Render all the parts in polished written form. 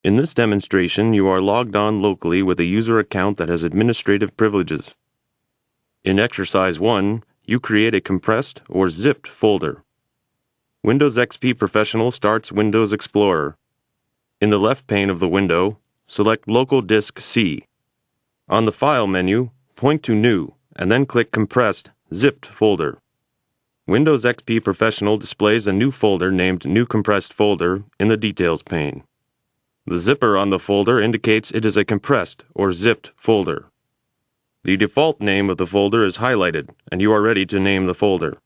In this demonstration, you are logged on locally with a user account that has administrative privileges. In Exercise 1, you create a compressed or zipped folder. Windows XP Professional starts Windows Explorer. In the left pane of the window, select Local Disk C. On the File menu, point to New, and then click Compressed, Zipped Folder. Windows XP Professional displays a new folder named New Compressed Folder in the Details pane. The zipper on the folder indicates it is a compressed or zipped folder. The default name of the folder is highlighted, and you are ready to name the folder.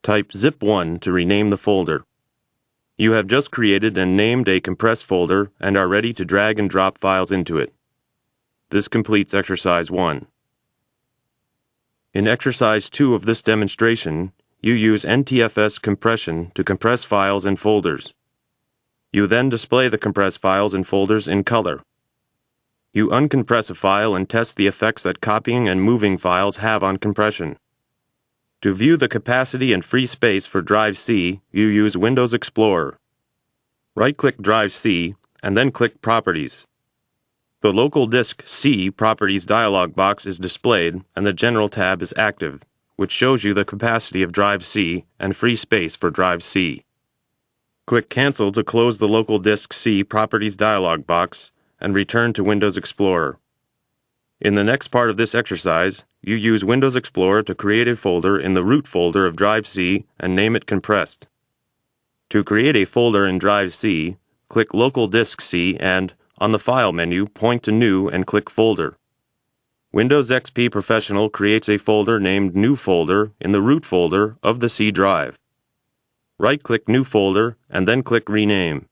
Type zip1 to rename the folder. You have just created and named a compressed folder and are ready to drag and drop files into it. This completes Exercise 1. In Exercise 2 of this demonstration, you use NTFS compression to compress files and folders. You then display the compressed files and folders in color. You uncompress a file and test the effects that copying and moving files have on compression. To view the capacity and free space for Drive C, you use Windows Explorer. Right-click Drive C and then click Properties. The Local Disk C Properties dialog box is displayed and the General tab is active, which shows you the capacity of Drive C and free space for Drive C. Click Cancel to close the Local Disk C Properties dialog box and return to Windows Explorer. In the next part of this exercise, you use Windows Explorer to create a folder in the root folder of Drive C and name it Compressed. To create a folder in Drive C, click Local Disk C and, on the File menu, point to New and click Folder. Windows XP Professional creates a folder named New Folder in the root folder of the C drive. Right-click New Folder and then click Rename.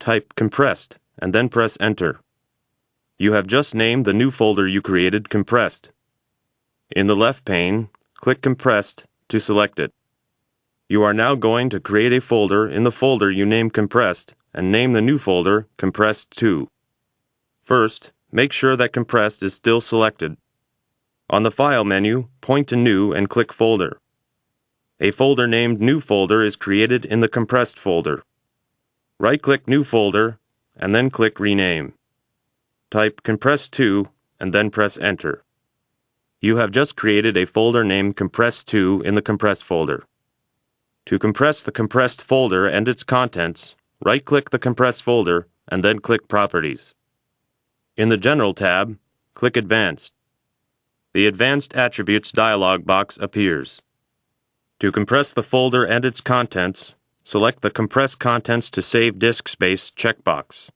Type Compressed and then press Enter. You have just named the new folder you created Compressed. In the left pane, click Compressed to select it. You are now going to create a folder in the folder you named Compressed and name the new folder Compressed 2. First, make sure that Compressed is still selected. On the File menu, point to New and click Folder. A folder named New Folder is created in the Compressed folder. Right-click New Folder and then click Rename. Type Compressed 2 and then press Enter. You have just created a folder named Compressed 2 in the Compressed folder. To compress the compressed folder and its contents, right-click the compressed folder and then click Properties. In the General tab, click Advanced. The Advanced Attributes dialog box appears. To compress the folder and its contents, select the Compress Contents to Save Disk Space checkbox.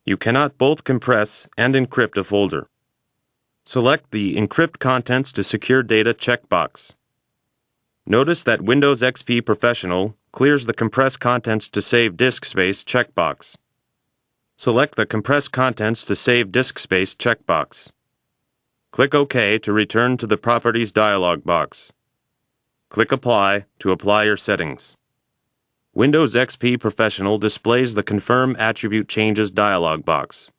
You cannot both compress and encrypt a folder. Select the Encrypt Contents to Secure Data checkbox. Notice that Windows XP Professional clears the Compress Contents to Save Disk Space checkbox. Select the Compress Contents to Save Disk Space checkbox. Click OK to return to the Properties dialog box. Click Apply to apply your settings. Windows XP Professional displays the Confirm Attribute Changes dialog box,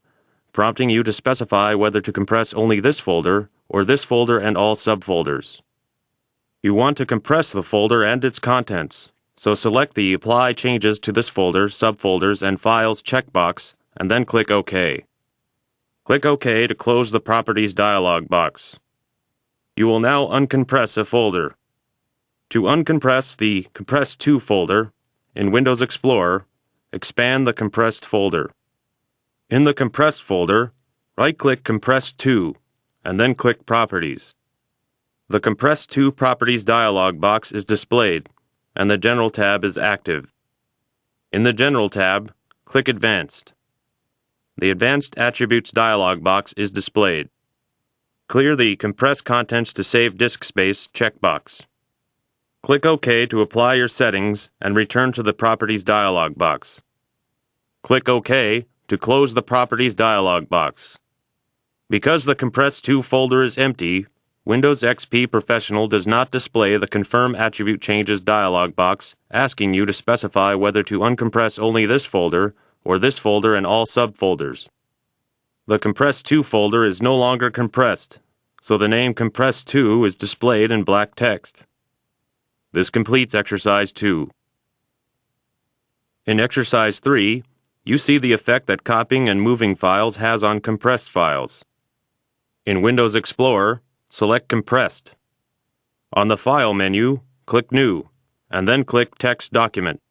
prompting you to specify whether to compress only this folder or this folder and all subfolders. You want to compress the folder and its contents, so select the Apply Changes to this folder, subfolders, and files checkbox and then click OK. Click OK to close the Properties dialog box. You will now uncompress a folder. To uncompress the Compressed 2 folder, in Windows Explorer, expand the Compressed folder. In the Compressed folder, right-click Compressed 2, and then click Properties. The Compressed 2 Properties dialog box is displayed, and the General tab is active. In the General tab, click Advanced. The Advanced Attributes dialog box is displayed. Clear the Compress Contents to Save Disk Space checkbox. Click OK to apply your settings and return to the Properties dialog box. Click OK to close the Properties dialog box. Because the Compressed 2 folder is empty, Windows XP Professional does not display the Confirm Attribute Changes dialog box asking you to specify whether to uncompress only this folder or this folder and all subfolders. The Compressed 2 folder is no longer compressed, so the name Compressed 2 is displayed in black text. This completes Exercise 2. In Exercise 3, you see the effect that copying and moving files has on compressed files. In Windows Explorer, select Compressed. On the File menu, click New, and then click Text Document.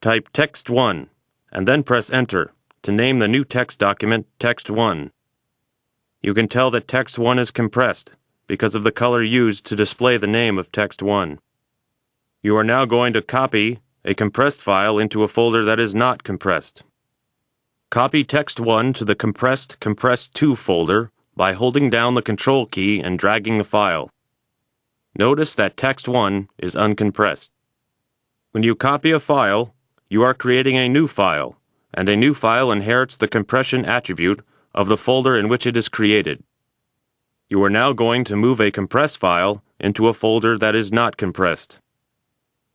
Type Text1, and then press Enter to name the new text document Text1. You can tell that Text1 is compressed because of the color used to display the name of Text1. You are now going to copy a compressed file into a folder that is not compressed. Copy Text1 to the compressed Compressed2 folder by holding down the Control key and dragging the file. Notice that Text1 is uncompressed. When you copy a file, you are creating a new file, and a new file inherits the compression attribute of the folder in which it is created. You are now going to move a compressed file into a folder that is not compressed.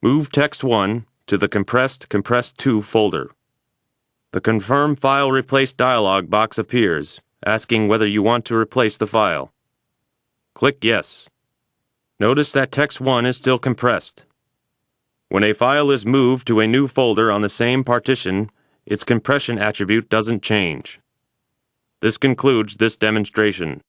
Move Text1 to the compressed Compressed2 folder. The Confirm File Replace dialog box appears, asking whether you want to replace the file. Click Yes. Notice that Text1 is still compressed. When a file is moved to a new folder on the same partition, its compression attribute doesn't change. This concludes this demonstration.